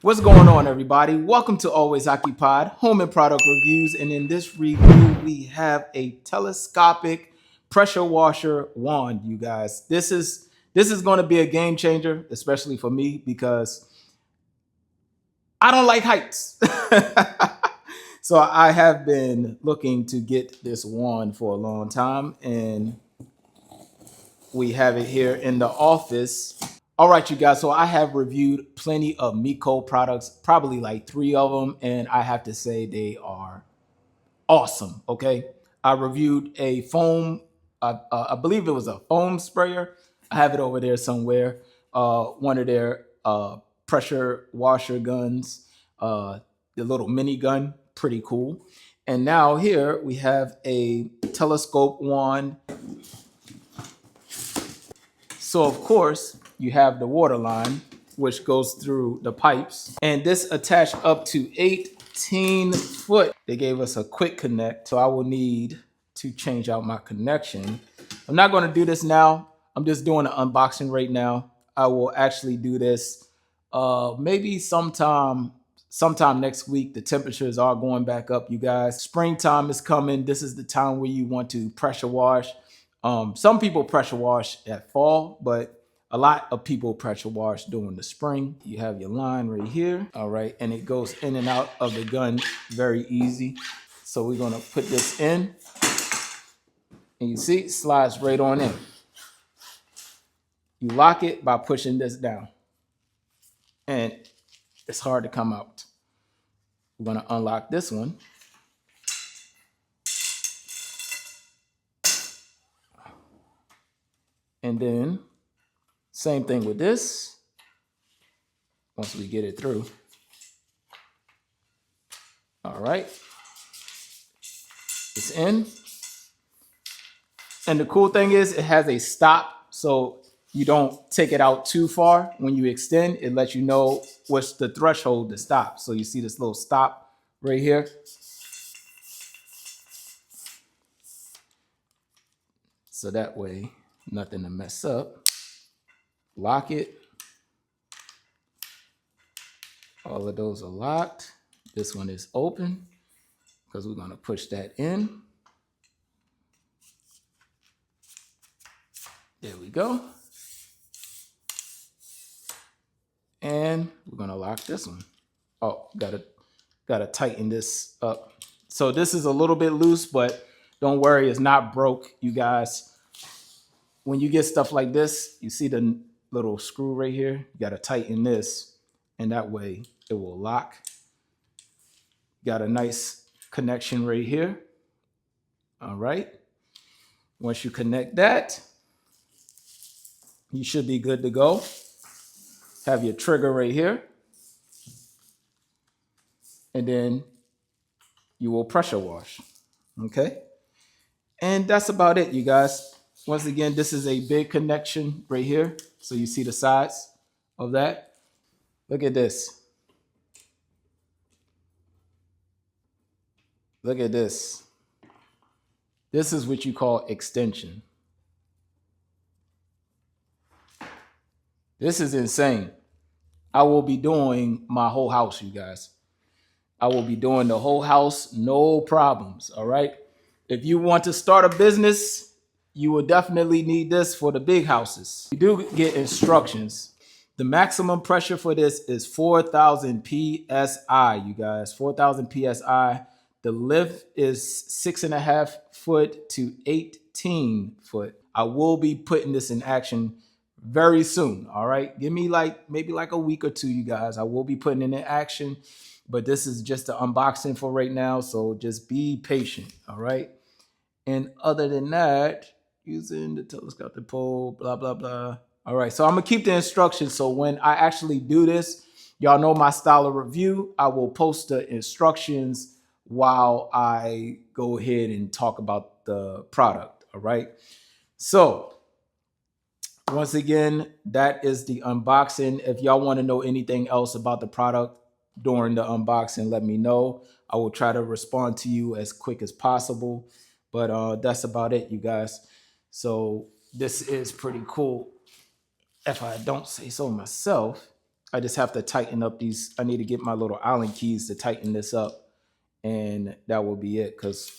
What's going on, everybody? Welcome to Always Occupied Home and Product Reviews. And in this review, we have a telescopic pressure washer wand, you guys. This is going to be a game changer, especially for me, because I don't like heights. So I have been looking to get this wand for a long time, and we have it here in the office. All right, you guys. So I have reviewed plenty of MEKOH products, probably like 3 of them, and I have to say they are awesome. Okay, I reviewed a foam, I believe it was a foam sprayer. I have it over there somewhere. One of their pressure washer guns, the little mini gun, pretty cool. And now here we have a telescope wand. So of course you have the water line, which goes through the pipes, and this attached up to 18 foot. They gave us a quick connect, so I will need to change out my connection. I'm not going to do this now. I'm just doing an unboxing right now. I will actually do this maybe sometime next week. The temperatures are going back up, you guys. Springtime is coming. This is the time where you want to pressure wash. Some people pressure wash at fall, but a lot of people pressure wash during the spring. You have your line right here. All right. And it goes in and out of the gun very easy. So we're going to put this in, and you see it slides right on in. You lock it by pushing this down, and it's hard to come out. We're going to unlock this one. And then same thing with this. Once we get it through. All right. It's in. And the cool thing is it has a stop, so you don't take it out too far. When you extend, it lets you know what's the threshold to stop. So you see this little stop right here. So that way, nothing to mess up. Lock it. All of those are locked. This one is open because we're going to push that in. There we go. And we're going to lock this one. Oh, gotta tighten this up. So this is a little bit loose, but don't worry, it's not broke, you guys. When you get stuff like this, you see the little screw right here. You gotta tighten this, and that way it will lock. Got a nice connection right here. All right. Once you connect that, you should be good to go. Have your trigger right here. And then you will pressure wash. Okay. And that's about it, you guys. Once again, this is a big connection right here. So you see the sides of that. Look at this. Look at this. This is what you call extension. This is insane. I will be doing my whole house, you guys. I will be doing the whole house, no problems, all right? If you want to start a business, you will definitely need this for the big houses. You do get instructions. The maximum pressure for this is 4,000 PSI, you guys, 4,000 PSI. The lift is 6.5 foot to 18 foot. I will be putting this in action very soon, all right? Give me maybe like a week or two, you guys. I will be putting it in action, but this is just the unboxing for right now, so just be patient, all right? And other than that, using the telescopic pole, blah, blah, blah. All right, so I'm gonna keep the instructions, so when I actually do this, y'all know my style of review. I will post the instructions while I go ahead and talk about the product, all right? So once again, that is the unboxing. If y'all want to know anything else about the product during the unboxing, let me know. I will try to respond to you as quick as possible. But that's about it, you guys. So this is pretty cool, if I don't say so myself. I just have to tighten up these. I need to get my little Allen keys to tighten this up, and that will be it. Because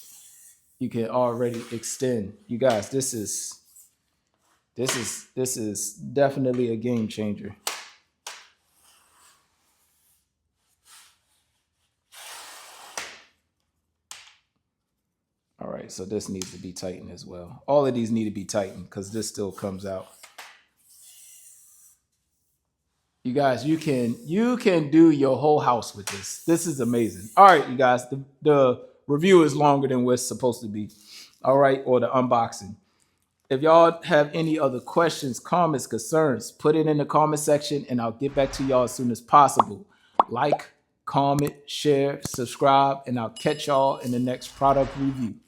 you can already extend. You guys, this is definitely a game changer. All right, so this needs to be tightened as well. All of these need to be tightened because this still comes out. You guys, you can do your whole house with this. This is amazing. All right, you guys, the review is longer than what's supposed to be. All right, or the unboxing. If y'all have any other questions, comments, concerns, put it in the comment section and I'll get back to y'all as soon as possible. Like, comment, share, subscribe, and I'll catch y'all in the next product review.